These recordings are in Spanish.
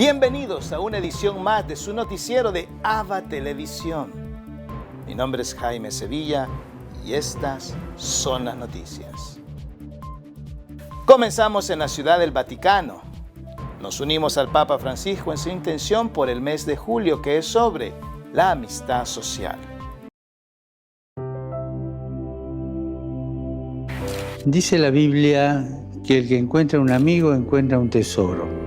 Bienvenidos a una edición más de su noticiero de AVA Televisión. Mi nombre es Jaime Sevilla y estas son las noticias. Comenzamos en la Ciudad del Vaticano. Nos unimos al Papa Francisco en su intención por el mes de julio, que es sobre la amistad social. Dice la Biblia que el que encuentra un amigo encuentra un tesoro.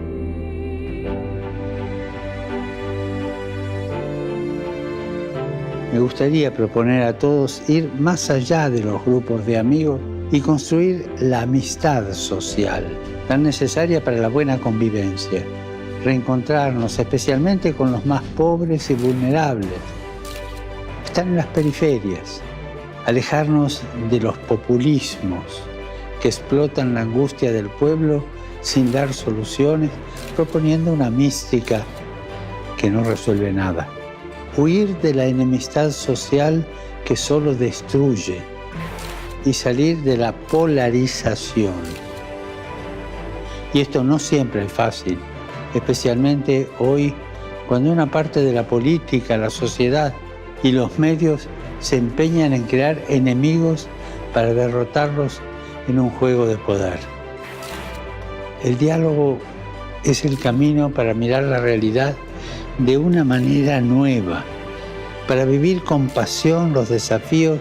Me gustaría proponer a todos ir más allá de los grupos de amigos y construir la amistad social, tan necesaria para la buena convivencia. Reencontrarnos especialmente con los más pobres y vulnerables. Estar en las periferias. Alejarnos de los populismos que explotan la angustia del pueblo sin dar soluciones, proponiendo una mística que no resuelve nada. Huir de la enemistad social que solo destruye y salir de la polarización. Y esto no siempre es fácil, especialmente hoy, cuando una parte de la política, la sociedad y los medios se empeñan en crear enemigos para derrotarlos en un juego de poder. El diálogo es el camino para mirar la realidad de una manera nueva, para vivir con pasión los desafíos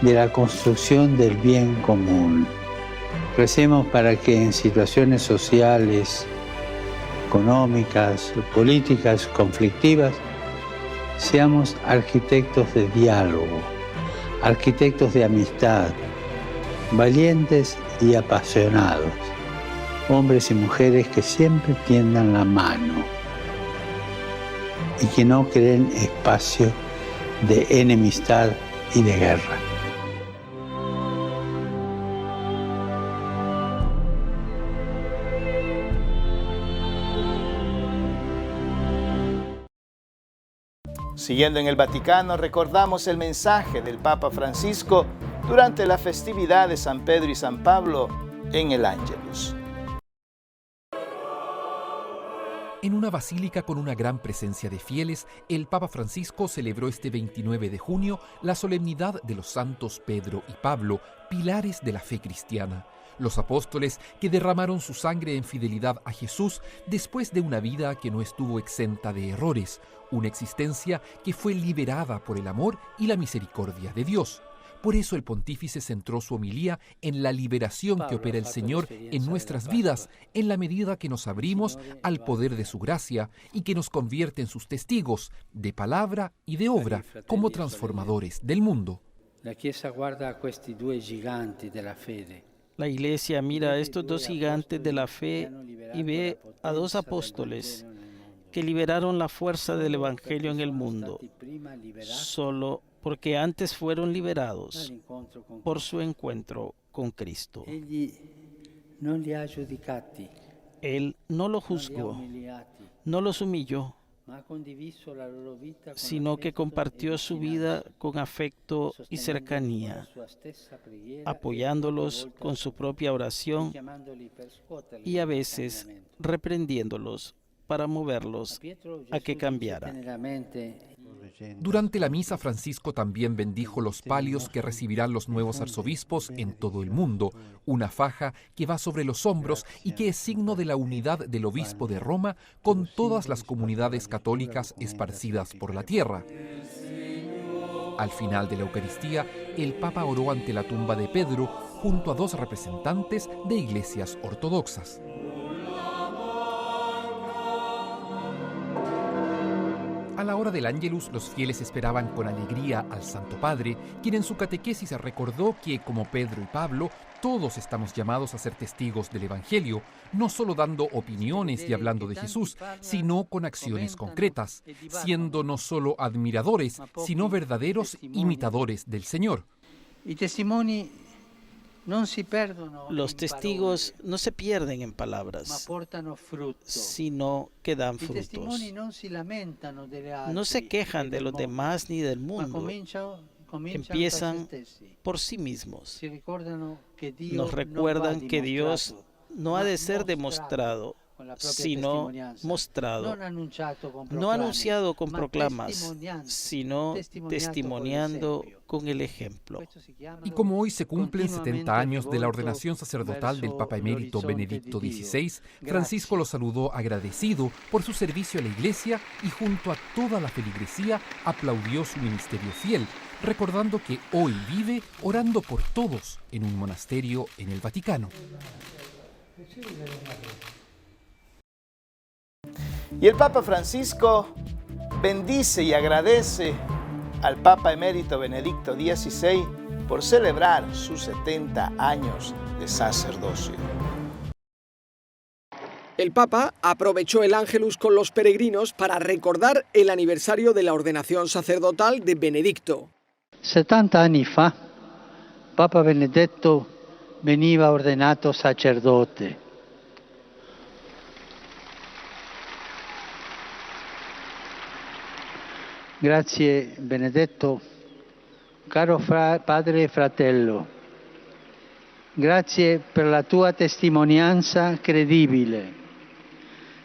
de la construcción del bien común. Recemos para que en situaciones sociales, económicas, políticas, conflictivas, seamos arquitectos de diálogo, arquitectos de amistad, valientes y apasionados, hombres y mujeres que siempre tiendan la mano y que no creen espacio de enemistad y de guerra. Siguiendo en el Vaticano, recordamos el mensaje del Papa Francisco durante la festividad de San Pedro y San Pablo en el Ángelus. En una basílica con una gran presencia de fieles, el Papa Francisco celebró este 29 de junio la solemnidad de los santos Pedro y Pablo, pilares de la fe cristiana. Los apóstoles que derramaron su sangre en fidelidad a Jesús después de una vida que no estuvo exenta de errores, una existencia que fue liberada por el amor y la misericordia de Dios. Por eso el pontífice centró su homilía en la liberación que opera el Señor en nuestras vidas, en la medida que nos abrimos al poder de su gracia y que nos convierte en sus testigos, de palabra y de obra, como transformadores del mundo. La Chiesa guarda a questi due giganti della fede. La Iglesia mira a estos dos gigantes de la fe y ve a dos apóstoles que liberaron la fuerza del Evangelio en el mundo, solo porque antes fueron liberados por su encuentro con Cristo. Él no los juzgó, no los humilló, sino que compartió su vida con afecto y cercanía, apoyándolos con su propia oración y a veces reprendiéndolos para moverlos a que cambiaran. Durante la misa, Francisco también bendijo los palios que recibirán los nuevos arzobispos en todo el mundo, una faja que va sobre los hombros y que es signo de la unidad del obispo de Roma con todas las comunidades católicas esparcidas por la tierra. Al final de la Eucaristía, el Papa oró ante la tumba de Pedro junto a dos representantes de iglesias ortodoxas. A la hora del Ángelus, los fieles esperaban con alegría al Santo Padre, quien en su catequesis recordó que, como Pedro y Pablo, todos estamos llamados a ser testigos del Evangelio, no solo dando opiniones y hablando de Jesús, sino con acciones concretas, siendo no solo admiradores, sino verdaderos imitadores del Señor. Los testigos no se pierden en palabras, sino que dan frutos. No se quejan de los demás ni del mundo. Empiezan por sí mismos. Nos recuerdan que Dios no ha de ser demostrado sino mostrado, no anunciado con proclamas, sino testimoniando con el ejemplo. Y como hoy se cumplen 70 años de la ordenación sacerdotal del Papa Emérito Benedicto XVI, Francisco lo saludó agradecido por su servicio a la Iglesia y junto a toda la feligresía aplaudió su ministerio fiel, recordando que hoy vive orando por todos en un monasterio en el Vaticano. Y el Papa Francisco bendice y agradece al Papa Emérito Benedicto XVI por celebrar sus 70 años de sacerdocio. El Papa aprovechó el Ángelus con los peregrinos para recordar el aniversario de la ordenación sacerdotal de Benedicto. 70 anni fa, Papa Benedetto veniva ordenato sacerdote. Grazie Benedetto, caro padre e fratello. Grazie per la tua testimonianza credibile.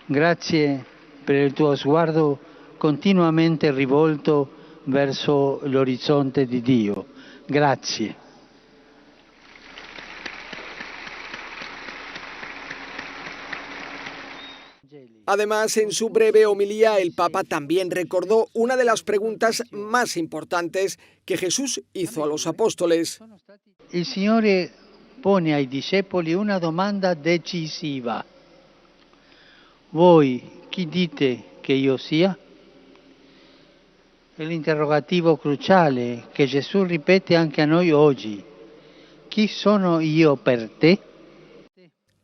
Grazie per il tuo sguardo continuamente rivolto verso l'orizzonte di Dio. Grazie. Además, en su breve homilía, el Papa también recordó una de las preguntas más importantes que Jesús hizo a los apóstoles. Il Signore pone ai discepoli una domanda decisiva. Voi chi dite che io sia? È l'interrogativo cruciale che Gesù ripete anche a noi oggi. Chi sono io per te?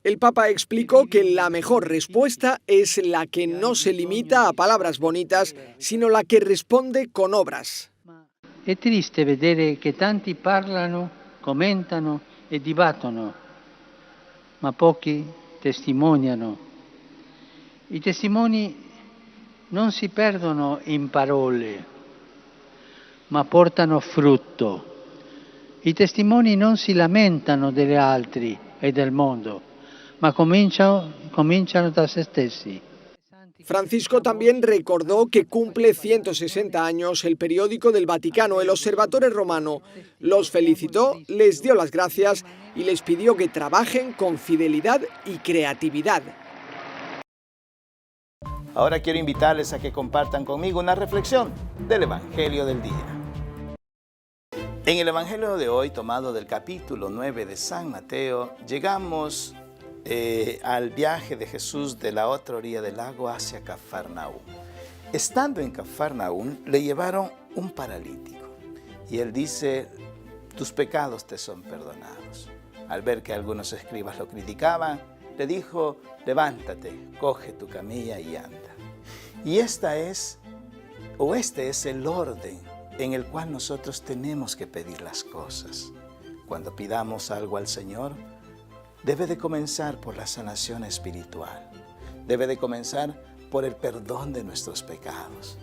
El Papa explicó que la mejor respuesta es la que no se limita a palabras bonitas, sino la que responde con obras. È triste vedere che tanti parlano, commentano e dibattono, ma pochi testimoniano. I testimoni non si perdono in parole, ma portano frutto. I testimoni non si lamentano degli altri e del mondo, ma cominciano da se stessi. Francisco también recordó que cumple 160 años el periódico del Vaticano, el Osservatore Romano. Los felicitó, les dio las gracias y les pidió que trabajen con fidelidad y creatividad. Ahora quiero invitarles a que compartan conmigo una reflexión del Evangelio del día. En el Evangelio de hoy, tomado del capítulo 9 de San Mateo, llegamos al viaje de Jesús de la otra orilla del lago hacia Cafarnaúm. Estando en Cafarnaúm, le llevaron un paralítico y él dice: tus pecados te son perdonados. Al ver que algunos escribas lo criticaban, le dijo: levántate, coge tu camilla y anda. Y este es el orden en el cual nosotros tenemos que pedir las cosas. Cuando pidamos algo al Señor, debe de comenzar por la sanación espiritual. Debe de comenzar por el perdón de nuestros pecados,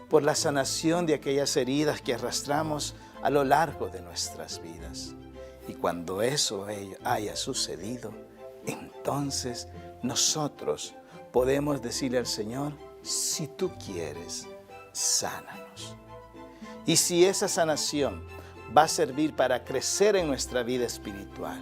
por la sanación de aquellas heridas que arrastramos a lo largo de nuestras vidas. Y cuando eso haya sucedido, entonces nosotros podemos decirle al Señor: si tú quieres, sánanos. Y si esa sanación va a servir para crecer en nuestra vida espiritual,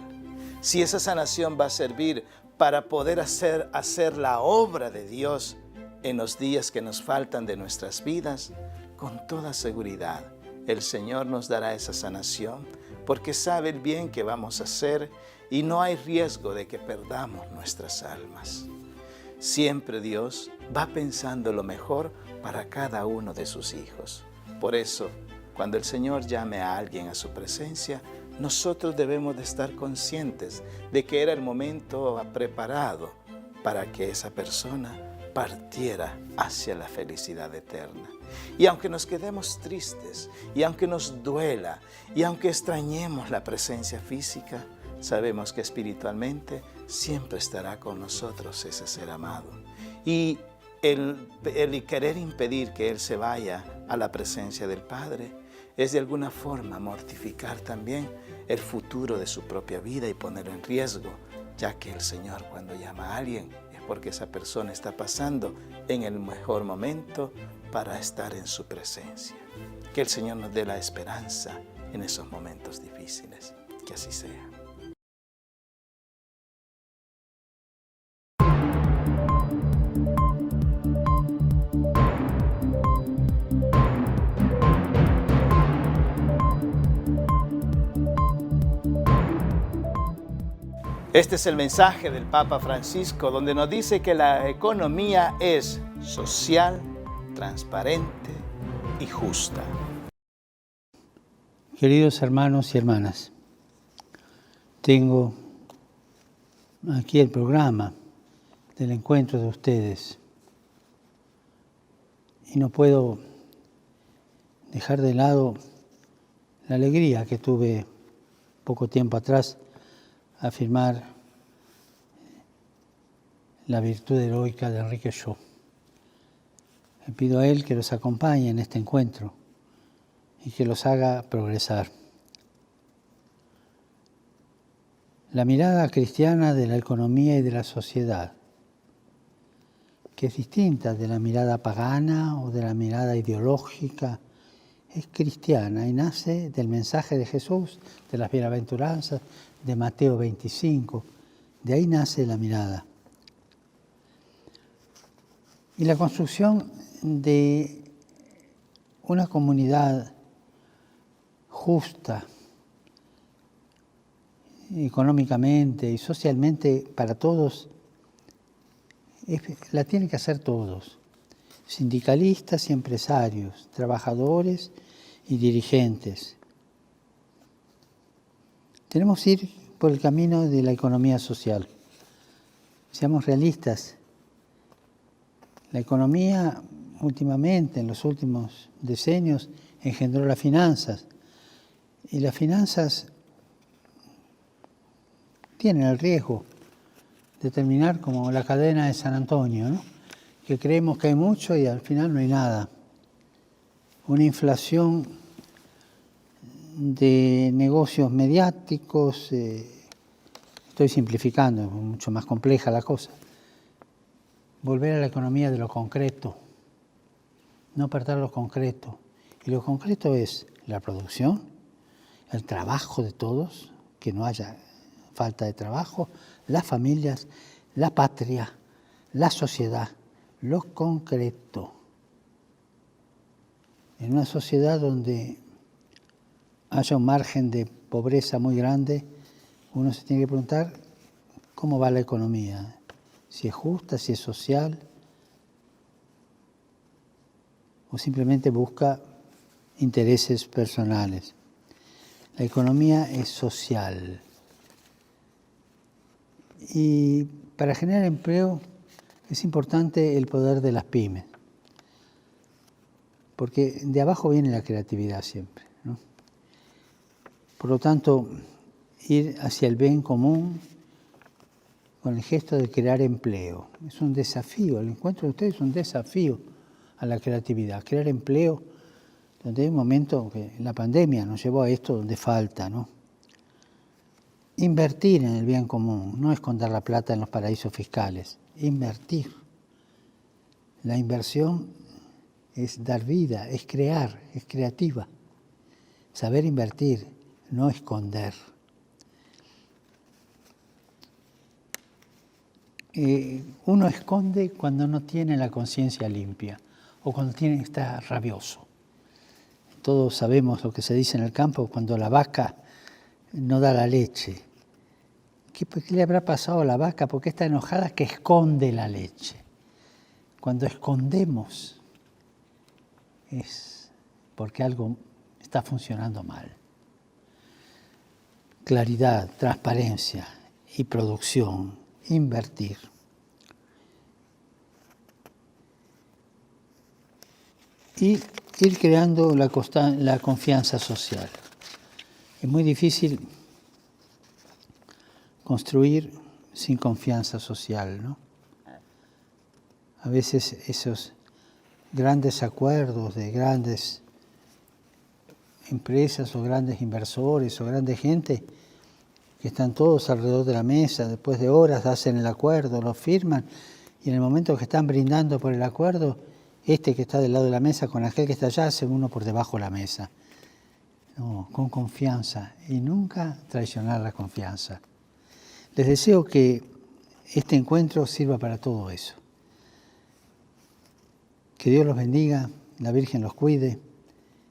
si esa sanación va a servir para poder hacer la obra de Dios en los días que nos faltan de nuestras vidas, con toda seguridad el Señor nos dará esa sanación, porque sabe el bien que vamos a hacer y no hay riesgo de que perdamos nuestras almas. Siempre Dios va pensando lo mejor para cada uno de sus hijos. Por eso, cuando el Señor llame a alguien a su presencia, nosotros debemos de estar conscientes de que era el momento preparado para que esa persona partiera hacia la felicidad eterna. Y aunque nos quedemos tristes, y aunque nos duela, y aunque extrañemos la presencia física, sabemos que espiritualmente siempre estará con nosotros ese ser amado. Y el querer impedir que Él se vaya a la presencia del Padre es de alguna forma mortificar también el futuro de su propia vida y ponerlo en riesgo, ya que el Señor, cuando llama a alguien, es porque esa persona está pasando en el mejor momento para estar en su presencia. Que el Señor nos dé la esperanza en esos momentos difíciles. Que así sea. Este es el mensaje del Papa Francisco, donde nos dice que la economía es social, transparente y justa. Queridos hermanos y hermanas, tengo aquí el programa del encuentro de ustedes y no puedo dejar de lado la alegría que tuve poco tiempo atrás a firmar la virtud heroica de Enrique Shaw. Le pido a él que los acompañe en este encuentro y que los haga progresar. La mirada cristiana de la economía y de la sociedad, que es distinta de la mirada pagana o de la mirada ideológica, es cristiana y nace del mensaje de Jesús, de las bienaventuranzas, de Mateo 25. De ahí nace la mirada. Y la construcción de una comunidad justa, económicamente y socialmente para todos, la tienen que hacer todos, sindicalistas y empresarios, trabajadores y dirigentes. Tenemos que ir por el camino de la economía social. Seamos realistas. La economía últimamente, en los últimos decenios, engendró las finanzas. Y las finanzas tienen el riesgo de terminar como la cadena de San Antonio, ¿no? Que creemos que hay mucho y al final no hay nada. Una inflación de negocios mediáticos, estoy simplificando, es mucho más compleja la cosa. Volver a la economía de lo concreto, no perder lo concreto. Y lo concreto es la producción, el trabajo de todos, que no haya falta de trabajo, las familias, la patria, la sociedad, lo concreto. En una sociedad donde haya un margen de pobreza muy grande, uno se tiene que preguntar cómo va la economía, si es justa, si es social, o simplemente busca intereses personales. La economía es social. Y para generar empleo es importante el poder de las pymes, porque de abajo viene la creatividad siempre, ¿no? Por lo tanto, ir hacia el bien común con el gesto de crear empleo. Es un desafío, el encuentro de ustedes es un desafío a la creatividad, crear empleo, donde hay un momento que la pandemia nos llevó a esto donde falta, ¿no? Invertir en el bien común, no esconder la plata en los paraísos fiscales, invertir. La inversión es dar vida, es crear, es creativa. Saber invertir, no esconder. Uno esconde cuando no tiene la conciencia limpia o cuando está rabioso. Todos sabemos lo que se dice en el campo cuando la vaca no da la leche. ¿Qué le habrá pasado a la vaca? ¿Por qué está enojada? Que esconde la leche. Cuando escondemos es porque algo está funcionando mal. Claridad, transparencia y producción, invertir. Y ir creando la confianza social. Es muy difícil construir sin confianza social, ¿no? A veces esos grandes acuerdos de grandes empresas o grandes inversores o grande gente que están todos alrededor de la mesa, después de horas hacen el acuerdo, lo firman Y en el momento que están brindando por el acuerdo, este que está del lado de la mesa con aquel que está allá, hace uno por debajo de la mesa. No, con confianza y nunca traicionar la confianza. Les deseo que este encuentro sirva para todo eso. Que Dios los bendiga, la Virgen los cuide,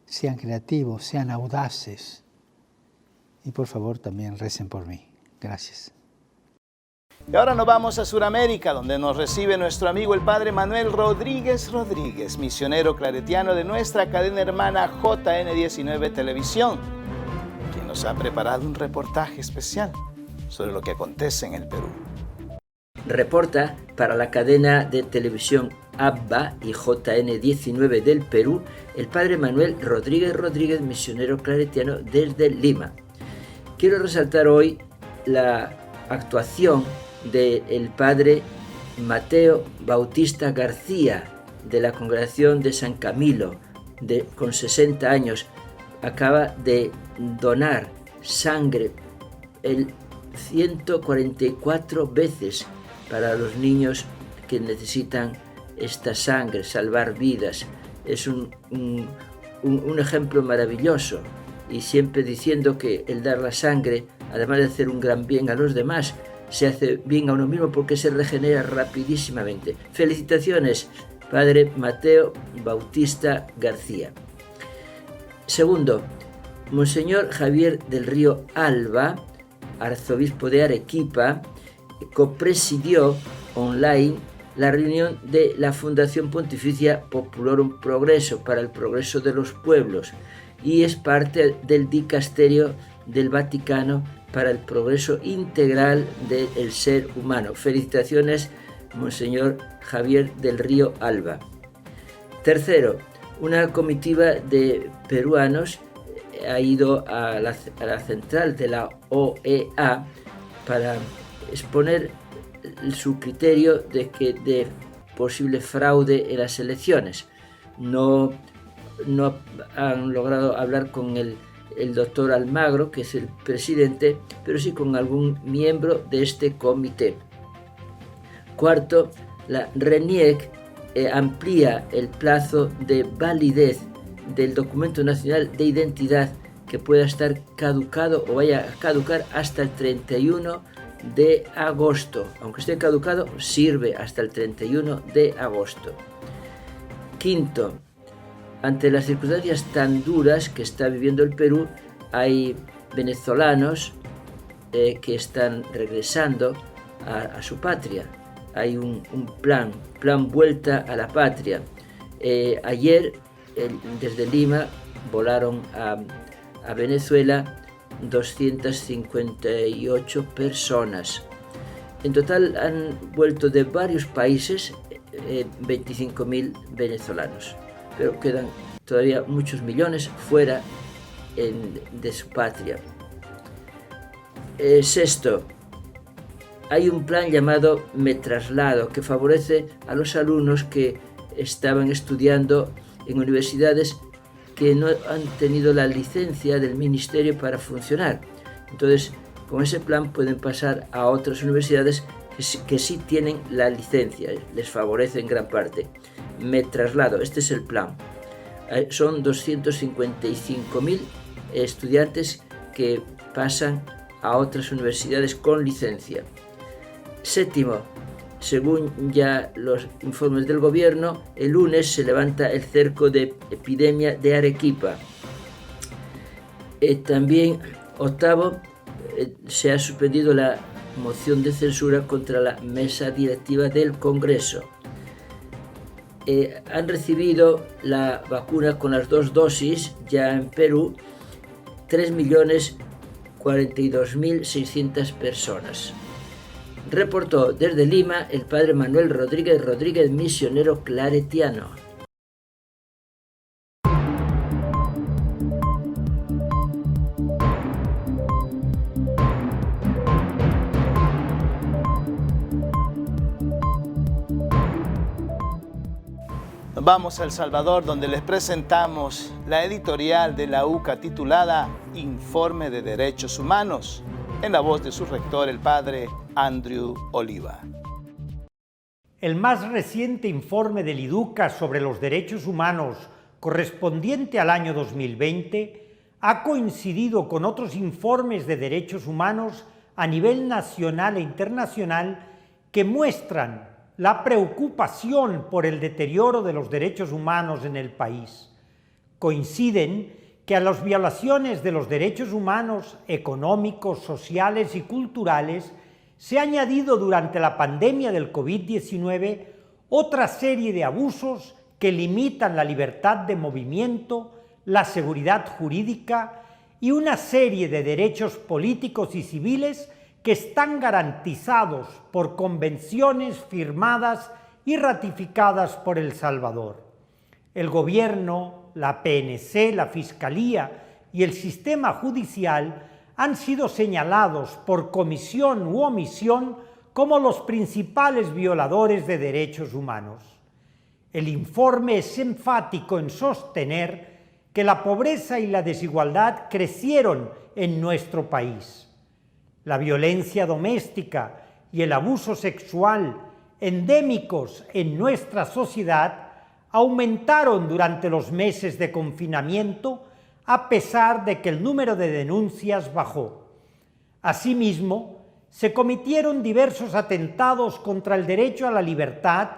sean creativos, sean audaces y por favor también recen por mí. Gracias. Y ahora nos vamos a Sudamérica, donde nos recibe nuestro amigo el Padre Manuel Rodríguez, misionero claretiano de nuestra cadena hermana JN19 Televisión, quien nos ha preparado un reportaje especial sobre lo que acontece en el Perú. Reporta para la cadena de televisión ABBA y JN19 del Perú, el Padre Manuel Rodríguez, misionero claretiano desde Lima. Quiero resaltar hoy la actuación del Padre Mateo Bautista García, de la congregación de San Camilo, con 60 años. Acaba de donar sangre 144 veces para los niños que necesitan esta sangre, salvar vidas. Es un ejemplo maravilloso, y siempre diciendo que el dar la sangre, además de hacer un gran bien a los demás, se hace bien a uno mismo porque se regenera rapidísimamente. Felicitaciones, Padre Mateo Bautista García. Segundo, Monseñor Javier del Río Alba, arzobispo de Arequipa, copresidió online la reunión de la Fundación Pontificia Populorum Progreso para el progreso de los pueblos y es parte del dicasterio del Vaticano para el progreso integral del ser humano. Felicitaciones, Monseñor Javier del Río Alba. Tercero, una comitiva de peruanos ha ido a la central de la OEA para exponer su criterio de posible fraude en las elecciones. No han logrado hablar con el doctor Almagro, que es el presidente, pero sí con algún miembro de este comité. Cuarto, la RENIEC amplía el plazo de validez del documento nacional de identidad, que pueda estar caducado o vaya a caducar hasta el 31 de agosto. Aunque esté caducado, sirve hasta el 31 de agosto. Quinto, ante las circunstancias tan duras que está viviendo el Perú, hay venezolanos que están regresando a su patria. Hay un plan vuelta a la patria. Ayer, desde Lima, volaron a Venezuela 258 personas. En total han vuelto de varios países 25.000 venezolanos. Pero quedan todavía muchos millones fuera de su patria. Sexto, hay un plan llamado Me Traslado, que favorece a los alumnos que estaban estudiando en universidades que no han tenido la licencia del ministerio para funcionar. Entonces, con ese plan pueden pasar a otras universidades que sí tienen la licencia, les favorece en gran parte. Me Traslado, este es el plan. Son 255.000 estudiantes que pasan a otras universidades con licencia. Séptimo, según ya los informes del gobierno, el lunes se levanta el cerco de epidemia de Arequipa. También, octavo, se ha suspendido la moción de censura contra la mesa directiva del Congreso. Han recibido la vacuna con las 2 dosis ya en Perú 3.042.600 personas. Reportó desde Lima el Padre Manuel Rodríguez, misionero claretiano. Vamos a El Salvador, donde les presentamos la editorial de la UCA titulada Informe de Derechos Humanos, en la voz de su rector, el padre Andrew Oliva. El más reciente informe del IDUCA sobre los derechos humanos correspondiente al año 2020 ha coincidido con otros informes de derechos humanos a nivel nacional e internacional que muestran la preocupación por el deterioro de los derechos humanos en el país. Coinciden que a las violaciones de los derechos humanos económicos, sociales y culturales se ha añadido durante la pandemia del COVID-19 otra serie de abusos que limitan la libertad de movimiento, la seguridad jurídica y una serie de derechos políticos y civiles que están garantizados por convenciones firmadas y ratificadas por El Salvador. El gobierno, la PNC, la Fiscalía y el sistema judicial han sido señalados por comisión u omisión como los principales violadores de derechos humanos. El informe es enfático en sostener que la pobreza y la desigualdad crecieron en nuestro país. La violencia doméstica y el abuso sexual, endémicos en nuestra sociedad, aumentaron durante los meses de confinamiento a pesar de que el número de denuncias bajó. Asimismo, se cometieron diversos atentados contra el derecho a la libertad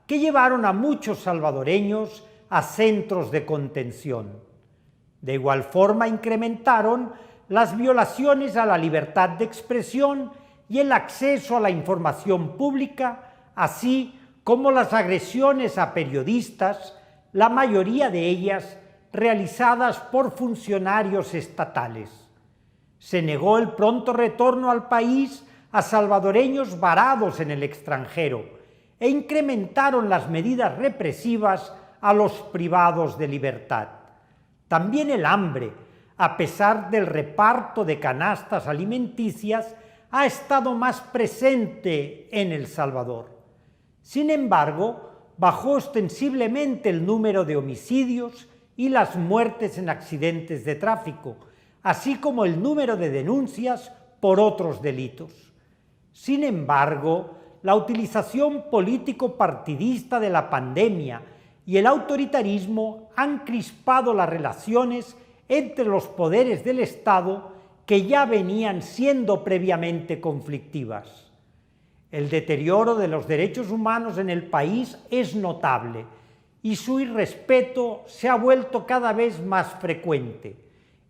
que llevaron a muchos salvadoreños a centros de contención. De igual forma, incrementaron las violaciones a la libertad de expresión y el acceso a la información pública, así como las agresiones a periodistas, la mayoría de ellas realizadas por funcionarios estatales. Se negó el pronto retorno al país a salvadoreños varados en el extranjero e incrementaron las medidas represivas a los privados de libertad. También el hambre, a pesar del reparto de canastas alimenticias, ha estado más presente en El Salvador. Sin embargo, bajó ostensiblemente el número de homicidios y las muertes en accidentes de tráfico, así como el número de denuncias por otros delitos. Sin embargo, la utilización político-partidista de la pandemia y el autoritarismo han crispado las relaciones entre los poderes del Estado que ya venían siendo previamente conflictivas. El deterioro de los derechos humanos en el país es notable y su irrespeto se ha vuelto cada vez más frecuente.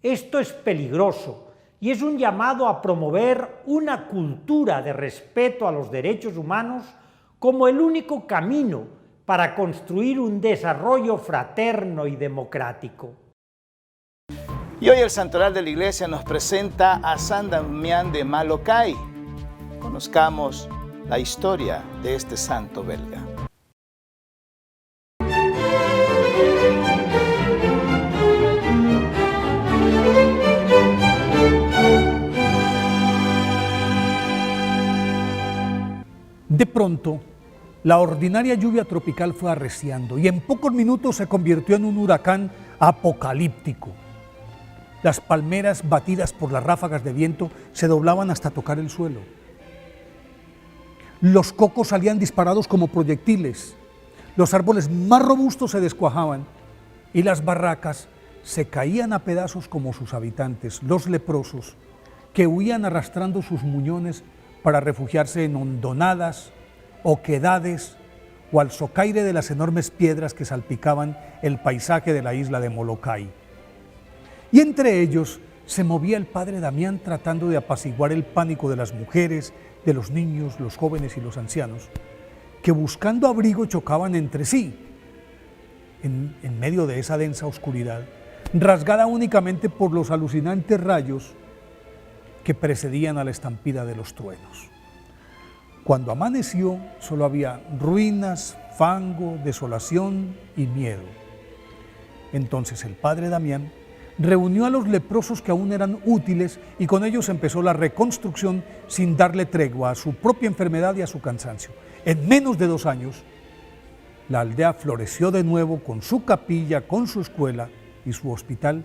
Esto es peligroso y es un llamado a promover una cultura de respeto a los derechos humanos como el único camino para construir un desarrollo fraterno y democrático. Y hoy el Santoral de la Iglesia nos presenta a San Damián de Malocay. Conozcamos la historia de este santo belga. De pronto, la ordinaria lluvia tropical fue arreciando y en pocos minutos se convirtió en un huracán apocalíptico. Las palmeras, batidas por las ráfagas de viento, se doblaban hasta tocar el suelo. Los cocos salían disparados como proyectiles, los árboles más robustos se descuajaban y las barracas se caían a pedazos como sus habitantes, los leprosos, que huían arrastrando sus muñones para refugiarse en hondonadas, oquedades o al socaire de las enormes piedras que salpicaban el paisaje de la isla de Molokai. Y entre ellos se movía el padre Damián tratando de apaciguar el pánico de las mujeres, de los niños, los jóvenes y los ancianos, que buscando abrigo chocaban entre sí, en medio de esa densa oscuridad, rasgada únicamente por los alucinantes rayos que precedían a la estampida de los truenos. Cuando amaneció, solo había ruinas, fango, desolación y miedo. Entonces el padre Damián reunió a los leprosos que aún eran útiles y con ellos empezó la reconstrucción sin darle tregua a su propia enfermedad y a su cansancio. En menos de 2 años, la aldea floreció de nuevo con su capilla, con su escuela y su hospital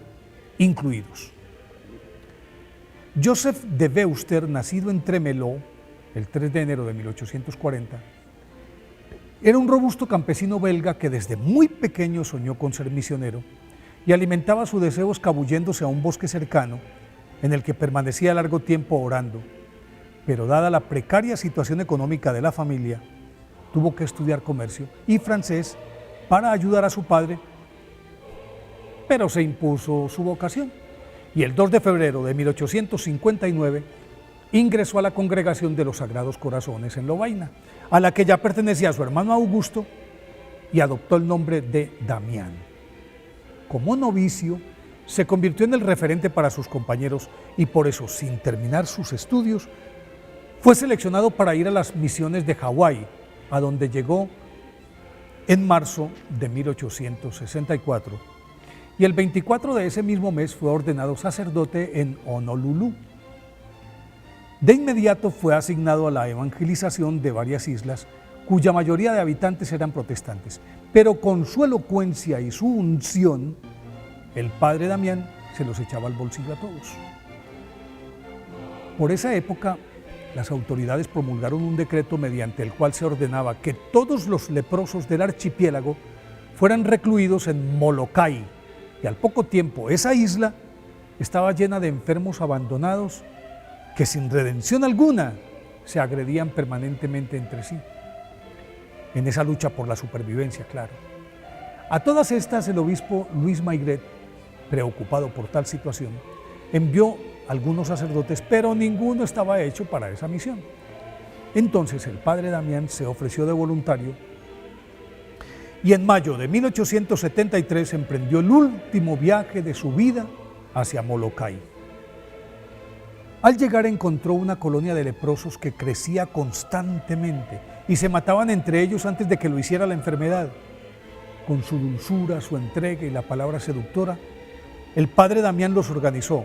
incluidos. Joseph de Veuster, nacido en Tremeló el 3 de enero de 1840, Era un robusto campesino belga que desde muy pequeño soñó con ser misionero y alimentaba su deseo escabulléndose a un bosque cercano en el que permanecía largo tiempo orando. Pero dada la precaria situación económica de la familia, tuvo que estudiar comercio y francés para ayudar a su padre, pero se impuso su vocación y el 2 de febrero de 1859 ingresó a la Congregación de los Sagrados Corazones en Lovaina, a la que ya pertenecía su hermano Augusto, y adoptó el nombre de Damián. Como novicio, se convirtió en el referente para sus compañeros y por eso, sin terminar sus estudios, fue seleccionado para ir a las misiones de Hawái, a donde llegó en marzo de 1864, y el 24 de ese mismo mes fue ordenado sacerdote en Honolulu. De inmediato fue asignado a la evangelización de varias islas, cuya mayoría de habitantes eran protestantes, pero con su elocuencia y su unción, el padre Damián se los echaba al bolsillo a todos. Por esa época, las autoridades promulgaron un decreto mediante el cual se ordenaba que todos los leprosos del archipiélago fueran recluidos en Molokai, y al poco tiempo esa isla estaba llena de enfermos abandonados que sin redención alguna se agredían permanentemente entre sí, en esa lucha por la supervivencia, claro. A todas estas, el obispo Luis Maigret, preocupado por tal situación, envió algunos sacerdotes, pero ninguno estaba hecho para esa misión. Entonces el padre Damián se ofreció de voluntario y en mayo de 1873 emprendió el último viaje de su vida hacia Molokai. Al llegar encontró una colonia de leprosos que crecía constantemente y se mataban entre ellos antes de que lo hiciera la enfermedad. Con su dulzura, su entrega y la palabra seductora, el padre Damián los organizó,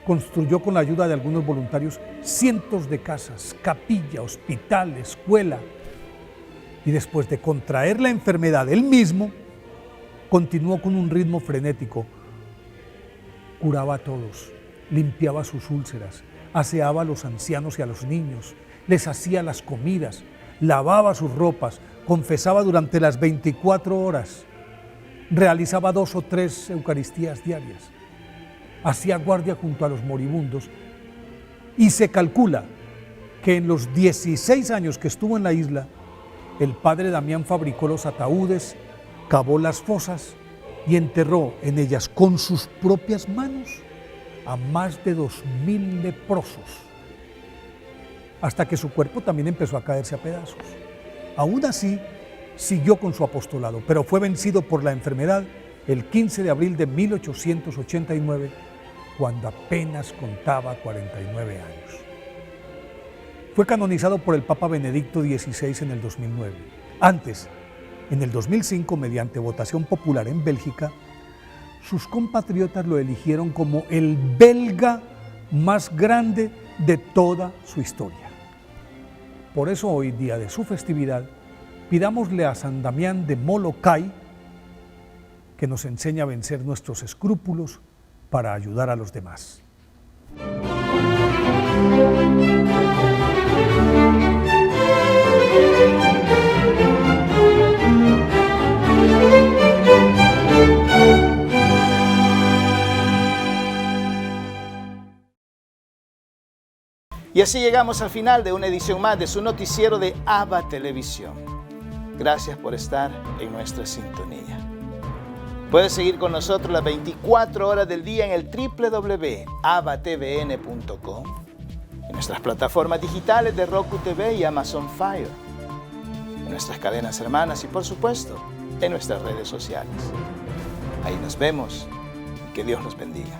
construyó con la ayuda de algunos voluntarios cientos de casas, capilla, hospital, escuela, y después de contraer la enfermedad él mismo, continuó con un ritmo frenético. Curaba a todos, limpiaba sus úlceras, aseaba a los ancianos y a los niños, les hacía las comidas, lavaba sus ropas, confesaba durante las 24 horas, realizaba 2 o 3 eucaristías diarias, hacía guardia junto a los moribundos y se calcula que en los 16 años que estuvo en la isla, el padre Damián fabricó los ataúdes, cavó las fosas y enterró en ellas con sus propias manos a más de 2000 leprosos, hasta que su cuerpo también empezó a caerse a pedazos. Aún así, siguió con su apostolado, pero fue vencido por la enfermedad el 15 de abril de 1889, cuando apenas contaba 49 años. Fue canonizado por el Papa Benedicto XVI en el 2009. Antes, en el 2005, mediante votación popular en Bélgica, sus compatriotas lo eligieron como el belga más grande de toda su historia. Por eso hoy, día de su festividad, pidámosle a San Damián de Molokai que nos enseñe a vencer nuestros escrúpulos para ayudar a los demás. Y así llegamos al final de una edición más de su noticiero de ABA Televisión. Gracias por estar en nuestra sintonía. Puedes seguir con nosotros las 24 horas del día en el www.abatvn.com, en nuestras plataformas digitales de Roku TV y Amazon Fire, en nuestras cadenas hermanas y, por supuesto, en nuestras redes sociales. Ahí nos vemos. Que Dios los bendiga.